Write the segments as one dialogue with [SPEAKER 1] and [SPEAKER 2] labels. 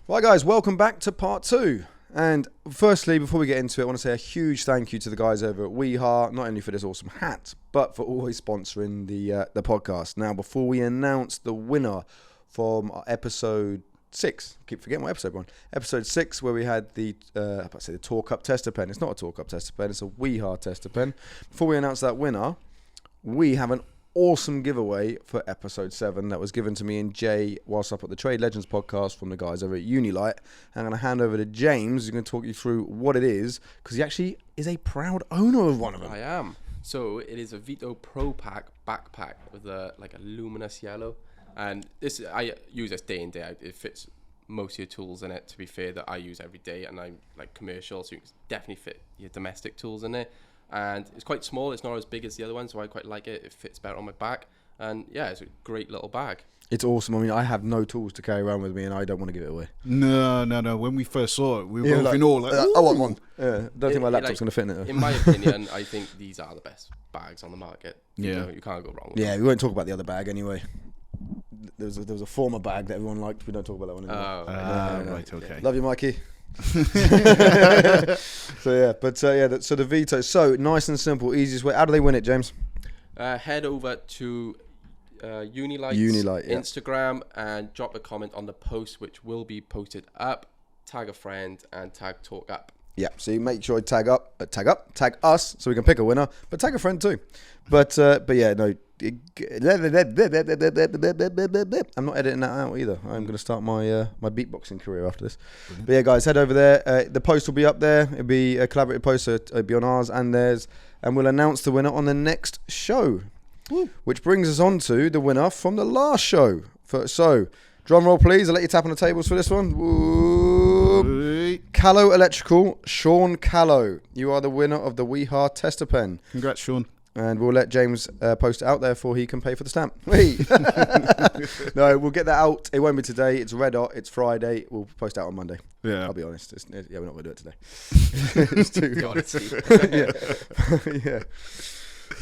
[SPEAKER 1] Right, guys, welcome back to part 2. And firstly, before we get into it, I want to say a huge thank you to the guys over at Weeha, not only for this awesome hat, but for always sponsoring the podcast. Now, before we announce the winner from our episode 6, keep forgetting what episode we're on. Episode 6, where we had the Talk Up Tester Pen. It's not a Talk Up Tester Pen, it's a Weeha Tester Pen. Before we announce that winner, we have an awesome giveaway for episode 7 that was given to me and Jay whilst up at the Trade Legends podcast from the guys over at Unilight. I'm going to hand over to James, who's going to talk you through what it is, because he actually is a proud owner of one of them.
[SPEAKER 2] I am. So it is a Vito Pro Pack backpack with a luminous yellow, and this I use this day in day out. It fits most of your tools in it, to be fair, that I use every day, and I'm like commercial, so you can definitely fit your domestic tools in it. And it's quite small, it's not as big as the other one, so I quite like it. It fits better on my back, and yeah, it's a great little bag. It's
[SPEAKER 1] awesome. I mean, I have no tools to carry around with me, and I don't want to give it away.
[SPEAKER 3] No. When we first saw it, we were both in awe.
[SPEAKER 1] I want one. Yeah, don't think my laptop's going to fit in it.
[SPEAKER 2] In my opinion, I think these are the best bags on the market.
[SPEAKER 3] Yeah.
[SPEAKER 2] You can't go wrong with
[SPEAKER 1] them. We won't talk about the other bag anyway. There was a former bag that everyone liked. We don't talk about that one anymore.
[SPEAKER 3] Right, okay.
[SPEAKER 1] Love you, Mikey. So the Vito. So nice and simple, easiest way. How do they win it, James?
[SPEAKER 2] Head over to Unilight Instagram and drop a comment on the post, which will be posted up. Tag a friend and tag Talk Up.
[SPEAKER 1] Yeah, so you make sure you tag us so we can pick a winner, but tag a friend too. But yeah, no. I'm not editing that out either. I'm going to start my my beatboxing career after this. Brilliant. But yeah, guys, head over there. The post will be up there. It'll be a collaborative post, so it'll be on ours and theirs, and we'll announce the winner on the next show. Woo. Which brings us on to the winner from the last show. So, drum roll, please. I'll let you tap on the tables for this one. Woo. Callow Electrical, Sean Callow. You are the winner of the Weeha Tester Pen.
[SPEAKER 3] Congrats, Sean.
[SPEAKER 1] And we'll let James post it out there before he can pay for the stamp. No, we'll get that out. It won't be today. It's red hot. It's Friday. We'll post it out on Monday. Yeah. I'll be honest. We're not going to do it today. It's too yeah.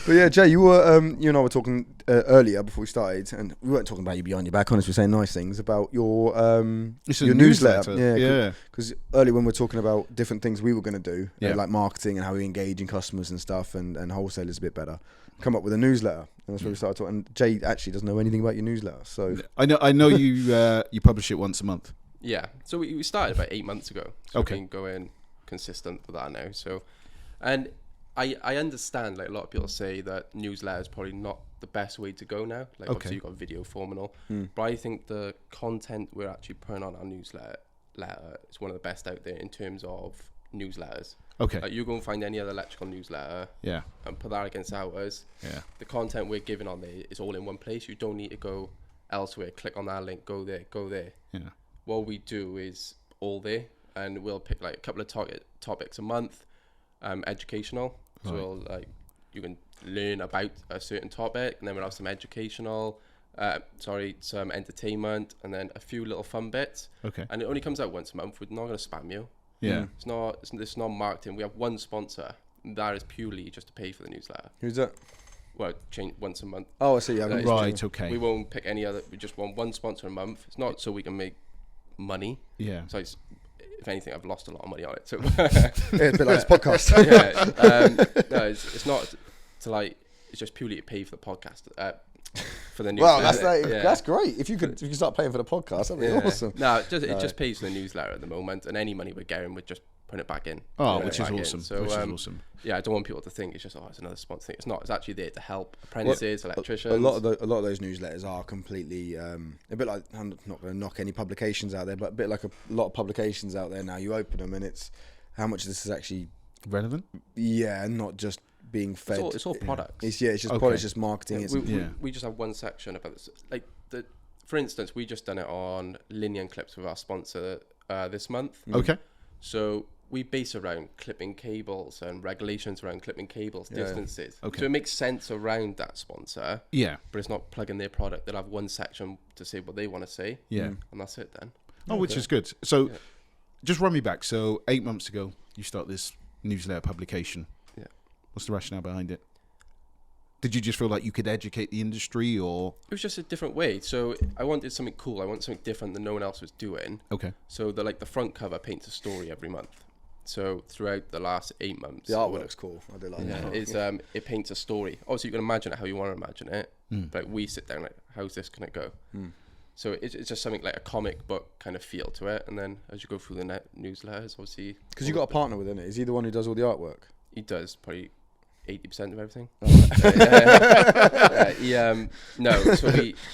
[SPEAKER 1] But yeah, Jay, you and I were talking earlier before we started, and we weren't talking about you behind your back. Honestly, we were saying nice things about your newsletter. Yeah. Because earlier when we were talking about different things we were going to do, like marketing and how we engage in customers and stuff, and wholesalers a bit better, come up with a newsletter, and that's where we started talking. And Jay actually doesn't know anything about your newsletter, so
[SPEAKER 3] I know you publish it once a month.
[SPEAKER 2] Yeah, so we started about 8 months ago. So we've been going consistent with that now. So, and I understand, like a lot of people say that newsletter is probably not the best way to go now. Like obviously you've got video form and all, but I think the content we're actually putting on our newsletter is one of the best out there in terms of newsletters. Okay. Like you go and find any other electrical newsletter, and put that against ours. Yeah. The content we're giving on there is all in one place. You don't need to go elsewhere. Click on that link. Go there. Yeah. What we do is all there, and we'll pick like a couple of topics a month, educational. So you can learn about a certain topic, and then we'll have some educational, some entertainment, and then a few little fun bits. Okay. And it only comes out once a month. We're not going to spam you. Yeah. It's not marketing. We have one sponsor. And that is purely just to pay for the newsletter.
[SPEAKER 1] Who's that?
[SPEAKER 2] Well, change once a month.
[SPEAKER 1] Oh, I see. Yeah,
[SPEAKER 3] right. Okay.
[SPEAKER 2] We won't pick any other. We just want one sponsor a month. It's not so we can make money. So if anything, I've lost a lot of money on it. So
[SPEAKER 1] it's a bit like this podcast.
[SPEAKER 2] No, it's not to like. It's just purely to pay for the podcast. For the
[SPEAKER 1] newsletter. Wow, that's great. If you could start paying for the podcast, that'd be awesome.
[SPEAKER 2] No, it just pays for the newsletter at the moment, and any money we're getting, we're just putting it back in.
[SPEAKER 3] Oh, which is awesome.
[SPEAKER 2] So, yeah, I don't want people to think it's just it's another sponsor thing. It's not. It's actually there to help apprentices, electricians.
[SPEAKER 1] A lot of those newsletters are completely a bit like, I'm not going to knock any publications out there, but a bit like a lot of publications out there now. You open them and it's how much this is actually
[SPEAKER 3] relevant.
[SPEAKER 1] Yeah, not just being fed.
[SPEAKER 2] It's all products.
[SPEAKER 1] It's just products, just marketing.
[SPEAKER 2] We just have one section about this. Like for instance, we just done it on Linear Clips with our sponsor this month.
[SPEAKER 3] Okay.
[SPEAKER 2] So we base around clipping cables and regulations around clipping cables, distances.
[SPEAKER 3] Okay.
[SPEAKER 2] So it makes sense around that sponsor.
[SPEAKER 3] Yeah.
[SPEAKER 2] But it's not plugging their product. They'll have one section to say what they want to say.
[SPEAKER 3] Yeah.
[SPEAKER 2] And that's it then.
[SPEAKER 3] Oh, which is good. So just run me back. So 8 months ago, you start this newsletter publication.
[SPEAKER 2] Yeah.
[SPEAKER 3] What's the rationale behind it? did you just feel like you could educate the industry, or?
[SPEAKER 2] It was just a different way. So I wanted something cool. I wanted something different that no one else was doing.
[SPEAKER 3] Okay.
[SPEAKER 2] So the front cover paints a story every month. So throughout the last 8 months,
[SPEAKER 1] The artwork's cool. I do like that.
[SPEAKER 2] it's it paints a story. Obviously, you can imagine it how you want to imagine it. But we sit down like, how's this gonna go? So it's just something like a comic book kind of feel to it. And then as you go through the newsletters, obviously,
[SPEAKER 1] Because you got a partner within it. Is he the one who does all the artwork?
[SPEAKER 2] he does probably 80% of everything. No, so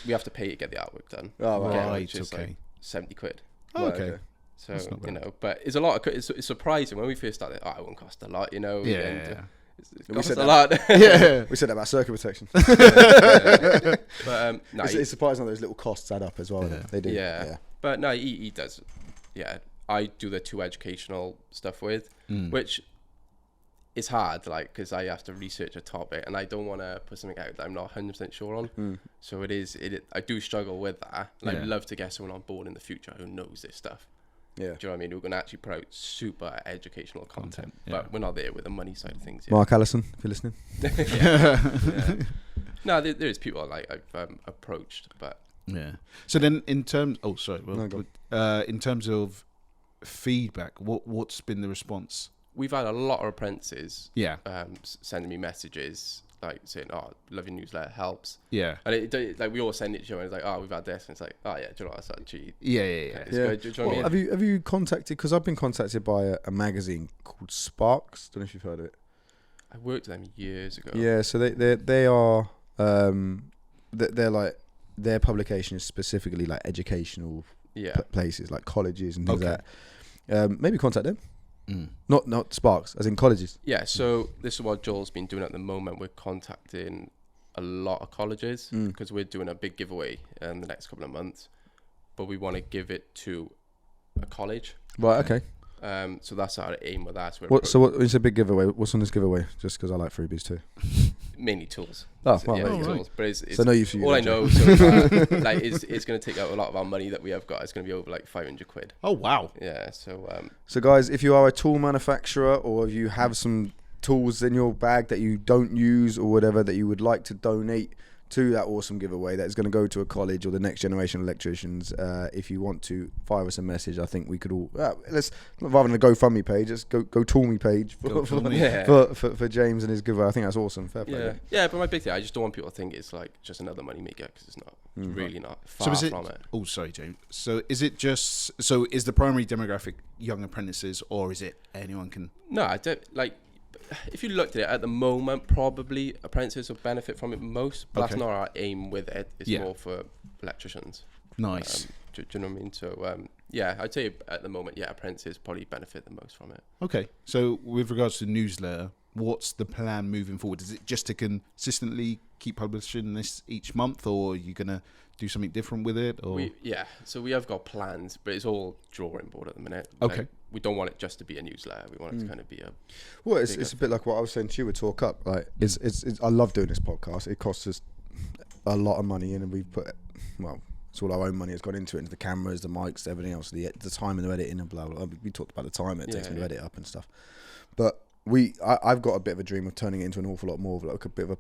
[SPEAKER 2] we have to pay to get the artwork done.
[SPEAKER 1] Oh,
[SPEAKER 3] Right,
[SPEAKER 2] which is
[SPEAKER 3] okay.
[SPEAKER 2] like 70 quid.
[SPEAKER 3] Oh, okay.
[SPEAKER 2] So
[SPEAKER 3] That's not bad.
[SPEAKER 2] but it's a lot. It's surprising when we first started. Oh, it won't cost a lot, and,
[SPEAKER 3] Yeah.
[SPEAKER 2] it
[SPEAKER 1] We
[SPEAKER 2] costs
[SPEAKER 1] said
[SPEAKER 2] a
[SPEAKER 1] that.
[SPEAKER 2] lot.
[SPEAKER 3] Yeah.
[SPEAKER 1] We said that about circuit protection.
[SPEAKER 2] But no,
[SPEAKER 1] It's surprising how those little costs add up as well.
[SPEAKER 3] Yeah.
[SPEAKER 1] They do.
[SPEAKER 2] yeah. But no, he does. Yeah, I do the 2 educational stuff with, which is hard, like, because I have to research a topic and I don't want to put something out that I'm not 100% sure on. So I do struggle with that. Like,
[SPEAKER 3] Yeah.
[SPEAKER 2] I'd love to get someone on board in the future who knows this stuff.
[SPEAKER 1] Yeah.
[SPEAKER 2] Do you know what I mean? Who can actually put out super educational content.
[SPEAKER 3] yeah.
[SPEAKER 2] But we're not there with the money side of things yet.
[SPEAKER 1] Mark Allison, if you're listening.
[SPEAKER 2] Yeah. No, there is people like I've approached, but
[SPEAKER 3] Yeah. So then, in terms,
[SPEAKER 1] No, go
[SPEAKER 3] in terms of feedback, what's been the response?
[SPEAKER 2] we've had a lot of apprentices
[SPEAKER 3] Yeah.
[SPEAKER 2] sending me messages like saying, "Oh, love your newsletter, helps."
[SPEAKER 3] Yeah.
[SPEAKER 2] And like we all send it to you, and it's like, "Oh, we've had this," and it's like, "Oh yeah, do you know what? That's actually
[SPEAKER 3] Yeah.
[SPEAKER 2] it's good." Do you know what I mean?
[SPEAKER 1] Have you contacted? Because I've been contacted by a magazine called Sparks. Don't know if you've heard of it.
[SPEAKER 2] I worked with them years ago.
[SPEAKER 1] Yeah, so they are they're like, their publication is specifically like educational
[SPEAKER 2] Yeah.
[SPEAKER 1] places like colleges and things
[SPEAKER 3] Okay.
[SPEAKER 1] like that. Maybe contact them. Not Sparks, as in colleges.
[SPEAKER 2] Yeah, so this is what Joel's been doing at the moment. We're contacting a lot of colleges because we're doing a big giveaway in the next couple of months, but we want to give it to a college.
[SPEAKER 1] Right. Okay.
[SPEAKER 2] So that's our aim with that.
[SPEAKER 1] What is a big giveaway? What's on this giveaway? Just because I like freebies too.
[SPEAKER 2] Mainly tools.
[SPEAKER 1] Oh,
[SPEAKER 2] So,
[SPEAKER 1] well,
[SPEAKER 2] yeah,
[SPEAKER 1] there you go.
[SPEAKER 2] tools. But it's
[SPEAKER 1] So no use for you.
[SPEAKER 2] all I
[SPEAKER 1] then,
[SPEAKER 2] know.
[SPEAKER 1] Jay.
[SPEAKER 2] So like it's going to take out a lot of our money that we have got. It's going to be over like 500 quid.
[SPEAKER 3] Oh wow.
[SPEAKER 2] Yeah. So
[SPEAKER 1] So guys, if you are a tool manufacturer or if you have some tools in your bag that you don't use or whatever that you would like to donate to that awesome giveaway that is going to go to a college or the next generation of electricians, if you want to fire us a message, I think we could all let's, rather than a GoFundMe page, let's go Tool Me page for James and his giveaway. I think that's awesome. Fair play.
[SPEAKER 2] yeah, yeah. But my big thing, I just don't want people to think it's like just another money maker because it's not. It's really not. Far
[SPEAKER 3] So is it?
[SPEAKER 2] from it.
[SPEAKER 3] Oh, sorry, James. So is it just? So is the primary demographic young apprentices, or is it anyone can?
[SPEAKER 2] No, I don't like. If you looked at it at the moment, probably apprentices will benefit from it most, but that's
[SPEAKER 3] Okay.
[SPEAKER 2] not our aim with it. It's
[SPEAKER 3] Yeah.
[SPEAKER 2] more for electricians.
[SPEAKER 3] Nice.
[SPEAKER 2] Do you know what I mean? So yeah, I'd say at the moment, yeah, apprentices probably benefit the most from it.
[SPEAKER 3] Okay. So with regards to the newsletter, what's the plan moving forward? Is it just to consistently keep publishing this each month, or are you gonna do something different with it? Or
[SPEAKER 2] So we have got plans, but it's all drawing board at the minute.
[SPEAKER 3] Okay.
[SPEAKER 2] Like, we don't want it just to be a newsletter. We want it to kind of be a.
[SPEAKER 1] Well, it's a bit like what I was saying to you with Talk Up. Like, it's I love doing this podcast. It costs us a lot of money in, and we've put, well, it's all our own money has gone into it, into the cameras, the mics, everything else, the time and the editing and blah blah. We talked about the time it takes me to edit up and stuff. But I've got a bit of a dream of turning it into an awful lot more of like a bit of a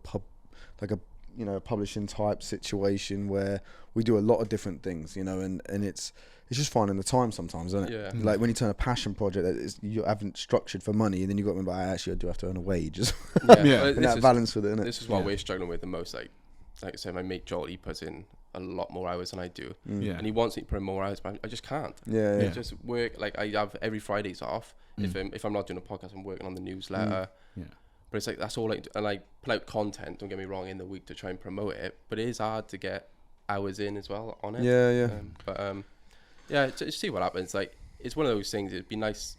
[SPEAKER 1] publishing type situation where we do a lot of different things, and it's just finding the time sometimes, isn't it?
[SPEAKER 2] Yeah.
[SPEAKER 1] Like when you turn a passion project that you haven't structured for money, and then you got to remember, actually, I do have to earn a wage.
[SPEAKER 2] Yeah.
[SPEAKER 3] Yeah.
[SPEAKER 2] But
[SPEAKER 1] And that balance with it, isn't it?
[SPEAKER 2] This is what we're struggling with the most. Like I said, my mate Joel, he puts in a lot more hours than I do,
[SPEAKER 3] Yeah.
[SPEAKER 2] and he wants me to put in more hours, but I just can't.
[SPEAKER 1] Yeah.
[SPEAKER 3] Yeah.
[SPEAKER 2] Just work. Like I have every Fridays off. If I'm not doing a podcast, I'm working on the newsletter.
[SPEAKER 3] Yeah.
[SPEAKER 2] But it's like that's all I do. And I put out content. Don't get me wrong, in the week to try and promote it. But it is hard to get hours in as well on it.
[SPEAKER 1] Yeah.
[SPEAKER 2] Yeah. Just see what happens. Like it's one of those things. It'd be nice.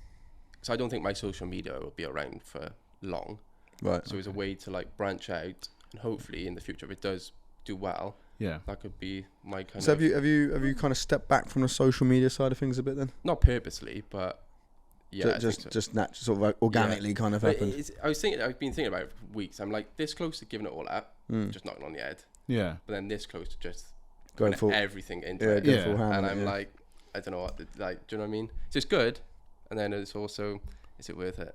[SPEAKER 2] So I don't think my social media will be around for long.
[SPEAKER 1] Right.
[SPEAKER 2] So it's a way to like branch out, and hopefully in the future, if it does do well,
[SPEAKER 3] Yeah.
[SPEAKER 2] that could be my kind
[SPEAKER 1] So
[SPEAKER 2] of.
[SPEAKER 1] have you kind of stepped back from the social media side of things a bit then?
[SPEAKER 2] Not purposely, but yeah,
[SPEAKER 1] just naturally, sort of like organically kind of
[SPEAKER 2] But
[SPEAKER 1] happened.
[SPEAKER 2] I've been thinking about it for weeks. I'm like this close to giving it all up, just knocking on the head,
[SPEAKER 3] Yeah.
[SPEAKER 2] but then this close to just
[SPEAKER 1] Going
[SPEAKER 2] putting
[SPEAKER 1] full-
[SPEAKER 2] everything into
[SPEAKER 1] Yeah,
[SPEAKER 2] it.
[SPEAKER 1] go
[SPEAKER 3] Yeah.
[SPEAKER 1] full ham
[SPEAKER 2] And
[SPEAKER 1] on it,
[SPEAKER 2] I'm
[SPEAKER 1] yeah.
[SPEAKER 2] like, I don't know what, like, do you know what I mean? It's just good, and then it's also, is it worth it?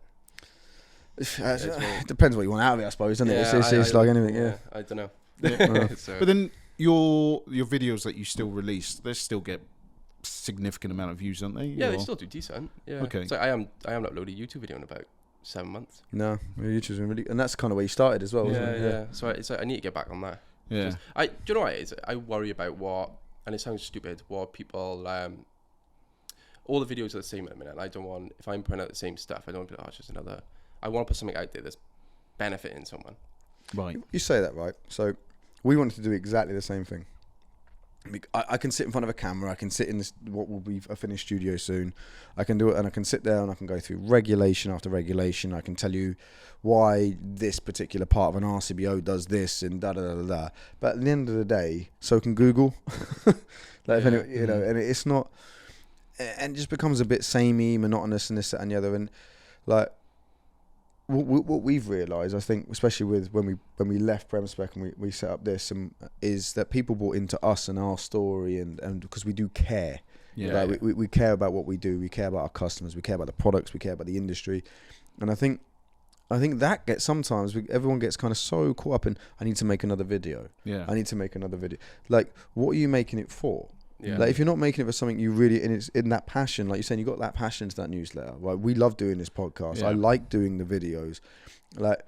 [SPEAKER 1] It depends what you want out of it, I suppose, doesn't it? It's like anything, yeah.
[SPEAKER 2] I don't know.
[SPEAKER 3] So. But then your videos that you still release, they still get significant amount of views, don't they?
[SPEAKER 2] Yeah, they still do decent. Yeah.
[SPEAKER 3] Okay.
[SPEAKER 2] So I haven't uploaded a YouTube video in about 7 months.
[SPEAKER 1] No, YouTube's been really, and that's kind of where you started as well, wasn't it?
[SPEAKER 2] Yeah. So it's like, I need to get back on that.
[SPEAKER 3] Yeah.
[SPEAKER 2] Do you know what it is? I worry about what, and it sounds stupid, what people, all the videos are the same at the minute. And I don't want, if I'm putting out the same stuff, I don't want to be like, it's just another, I want to put something out there that's benefiting someone.
[SPEAKER 3] Right.
[SPEAKER 1] You say that, right? So we wanted to do exactly the same thing. I can sit in front of a camera. I can sit in this, what will be a finished studio soon. I can do it, and I can sit there and I can go through regulation after regulation. I can tell you why this particular part of an RCBO does this and da da da da. But at the end of the day, so can Google. If anyone, and it's not, and it just becomes a bit samey, monotonous, and this, that, and the other. And like, what we've realised, I think, especially with when we left PremSpec and we set up this, is that people bought into us and our story, and because we do care.
[SPEAKER 3] Yeah.
[SPEAKER 1] Like we care about what we do. We care about our customers. We care about the products. We care about the industry. And I think that gets sometimes everyone gets kind of so caught up in, I need to make another video.
[SPEAKER 3] Yeah.
[SPEAKER 1] I need to make another video. Like, what are you making it for?
[SPEAKER 2] Yeah.
[SPEAKER 1] Like, if you're not making it for something you really, and it's in that passion, like you're saying, you got that passion to that newsletter. Right? We love doing this podcast.
[SPEAKER 3] Yeah.
[SPEAKER 1] I like doing the videos, like,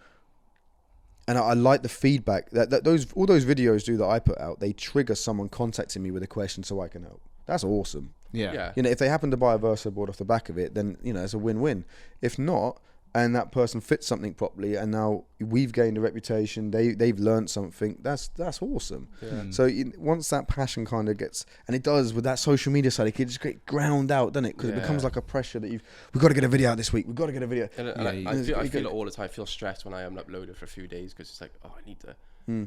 [SPEAKER 1] and I like the feedback that all those videos do that I put out. They trigger someone contacting me with a question so I can help. That's awesome.
[SPEAKER 3] Yeah.
[SPEAKER 1] If they happen to buy a Verso board off the back of it, then it's a win-win. If not, and that person fits something properly, and now we've gained a reputation, they've learned something, that's awesome.
[SPEAKER 2] Yeah.
[SPEAKER 1] So once that passion kind of gets, and it does with that social media side, it can just get ground out, doesn't it? Because it becomes like a pressure that we've got to get a video out this week, we've got to get a video.
[SPEAKER 2] And I feel it all the time. I feel stressed when I haven't uploaded for a few days because it's like, oh, I need to.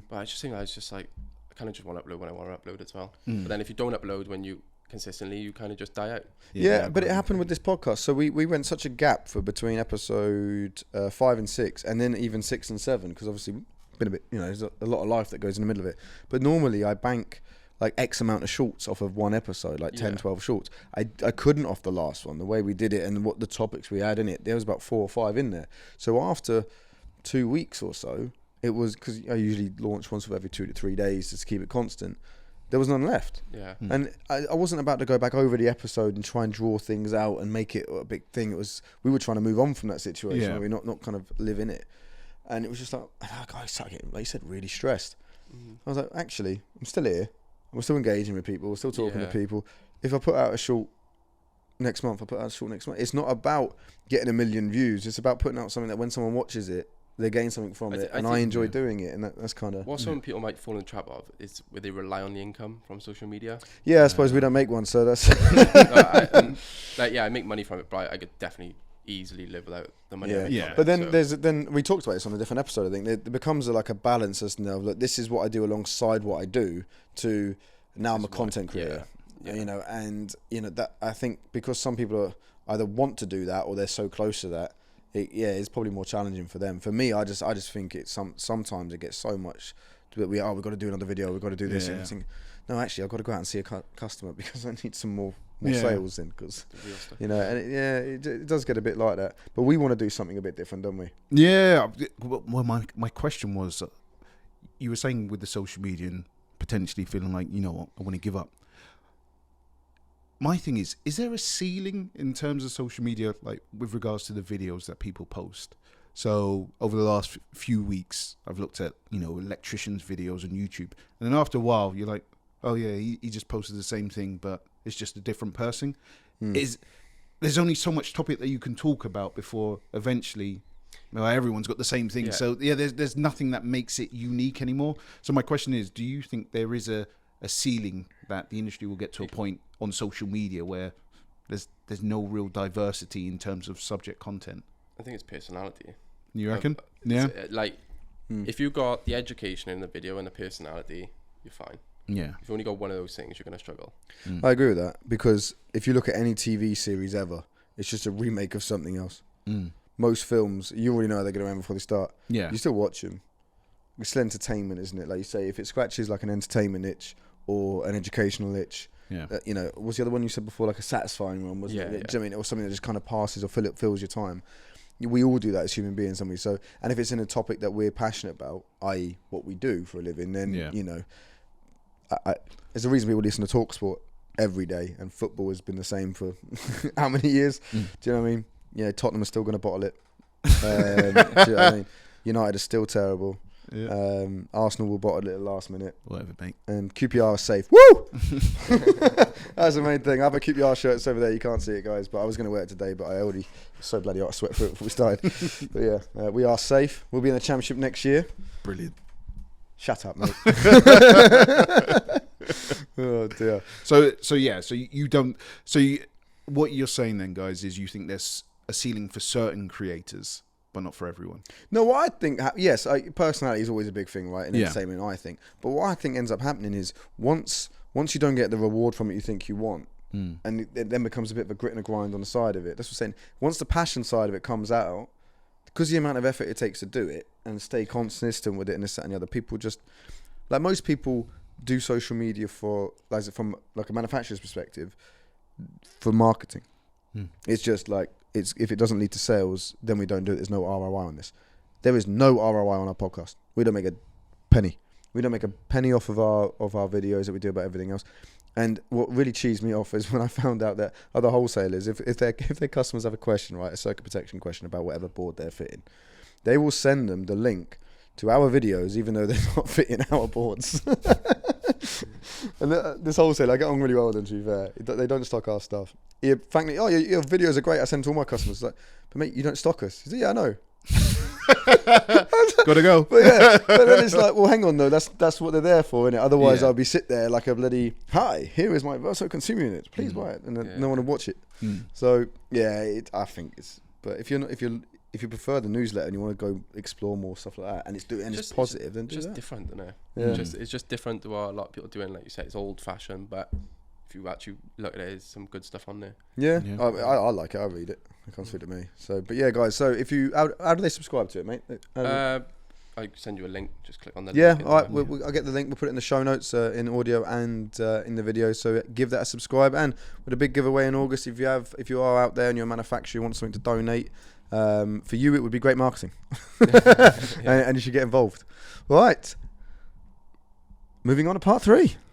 [SPEAKER 2] But I just think I kind of just want to upload when I want to upload as well. But then if you don't upload when you consistently, you kind of just die out.
[SPEAKER 1] Yeah, but it happened with this podcast. So we went such a gap for between episode 5 and 6, and then even 6 and 7, because obviously been a bit, there's a lot of life that goes in the middle of it. But normally I bank like X amount of shorts off of one episode, like 10, 12 shorts. I couldn't off the last one, the way we did it and what the topics we had in it. There was about 4 or 5 in there. So after 2 weeks or so, it was, because I usually launch once every 2 to 3 days just to keep it constant. There was none left.
[SPEAKER 2] Yeah.
[SPEAKER 1] And I wasn't about to go back over the episode and try and draw things out and make it a big thing. It was, we were trying to move on from that situation. Where we not kind of live in it. And it was just like, I started getting, like you said, really stressed. I was like, actually, I'm still here. We're still engaging with people. We're still talking to people. If I put out a short next month, I put out a short next month. It's not about getting 1 million views. It's about putting out something that when someone watches it, they gain something from it, and I enjoy doing it, and that's kind of...
[SPEAKER 2] What some people might fall in the trap of is where they rely on the income from social media.
[SPEAKER 1] Yeah, I suppose we don't make one, so that's...
[SPEAKER 2] I make money from it, but I could definitely easily live without the money.
[SPEAKER 3] Yeah.
[SPEAKER 1] But then then we talked about this on a different episode. I think it becomes a balance as like, this is what I do alongside what I do. To now I'm a content creator, and that I think because some people either want to do that or they're so close to that. It's probably more challenging for them. For me, I just think it's sometimes it gets so much that we've got to do another video, we've got to do this. And I think, no, actually, I've got to go out and see a customer because I need some more sales in. Because and it does get a bit like that. But we want to do something a bit different, don't we?
[SPEAKER 3] Yeah. Well, my question was, you were saying with the social media and potentially feeling like, I want to give up. My thing is there a ceiling in terms of social media, like with regards to the videos that people post? So over the last few weeks, I've looked at, electricians' videos on YouTube. And then after a while, you're like, oh yeah, he just posted the same thing, but it's just a different person. There's only so much topic that you can talk about before eventually, everyone's got the same thing. Yeah. So there's nothing that makes it unique anymore. So my question is, do you think there is a ceiling that the industry will get to a point on social media where there's no real diversity in terms of subject content?
[SPEAKER 2] I think it's personality.
[SPEAKER 3] You reckon?
[SPEAKER 2] If you got the education in the video and the personality, you're fine.
[SPEAKER 3] Yeah.
[SPEAKER 2] If you only got one of those things, you're going to struggle.
[SPEAKER 1] I agree with that, because if you look at any TV series ever, it's just a remake of something else. Most films, you already know they're going to end before they start.
[SPEAKER 3] Yeah.
[SPEAKER 1] You still watch them. It's still entertainment, isn't it? Like you say, if it scratches like an entertainment itch or an educational itch, what's the other one you said before? Like a satisfying one, wasn't it? Do you know what I mean? Or something that just kind of passes or fills your time. we all do that as human beings, don't we? So, and if it's in a topic that we're passionate about, i.e., what we do for a living, then you know, there's a reason people listen to TalkSport every day, and football has been the same for how many years? Do you know what I mean? Yeah, Tottenham are still going to bottle it. Do you know what I mean? United are still terrible. Yeah. Arsenal will bottle it at the last minute.
[SPEAKER 3] Whatever, mate.
[SPEAKER 1] And QPR is safe. Woo! That's the main thing. I have a QPR shirt. It's over there. You can't see it, guys. But I was going to wear it today, but I already was so bloody hot. I sweat through it before we started. But yeah, we are safe. We'll be in the championship next year.
[SPEAKER 3] Brilliant.
[SPEAKER 1] Shut up, mate. Oh dear.
[SPEAKER 3] So you don't. What you're saying then, guys, is you think there's a ceiling for certain creators, but not for everyone.
[SPEAKER 1] No, what I think, yes, personality is always a big thing, right, in entertainment, I think. But what I think ends up happening is once you don't get the reward from it you think you want, and it then becomes a bit of a grit and a grind on the side of it. That's what I'm saying. Once the passion side of it comes out, because the amount of effort it takes to do it and stay consistent with it and this, that, and the other, people just, like most people do social media for, like from like a manufacturer's perspective, for marketing. It's just like, if it doesn't lead to sales, then we don't do it. There's no ROI on this. There is no ROI on our podcast. We don't make a penny. We don't make a penny off of our videos that we do about everything else. And what really cheesed me off is when I found out that other wholesalers, if their customers have a question, right, a circuit protection question about whatever board they're fitting, they will send them the link to our videos, even though they're not fitting our boards. And this wholesaler, I get on really well with them, to be fair. They don't stock our stuff. Frankly, your videos are great. I send to all my customers. Like, but mate, you don't stock us. He's like, yeah, I know.
[SPEAKER 3] Gotta go.
[SPEAKER 1] But then it's like, well, hang on though. That's what they're there for, innit? Otherwise, I'll be sit there like a bloody, hi, here is my Verso consumer unit. Please buy it, and then no one will watch it. So yeah, I think it's. But if you prefer the newsletter and you want to go explore more stuff like that, and it's positive, then do
[SPEAKER 2] just
[SPEAKER 1] that.
[SPEAKER 2] Different, isn't it?
[SPEAKER 1] Yeah.
[SPEAKER 2] It's just different to what a lot of people are doing. Like you say, it's old fashioned, but if you actually look at it, there's some good stuff on there.
[SPEAKER 1] Yeah. I like it. I read it. It comes through to me. So, but yeah, guys. So if you, how do they subscribe to it, mate?
[SPEAKER 2] I send you a link. Just click on the
[SPEAKER 1] link.
[SPEAKER 2] Yeah,
[SPEAKER 1] all right. I'll get the link. We'll put it in the show notes in audio and in the video. So give that a subscribe. And with a big giveaway in August, if you are out there and you're a manufacturer, you want something to donate, for you it would be great marketing, and you should get involved. All right. Moving on to part 3.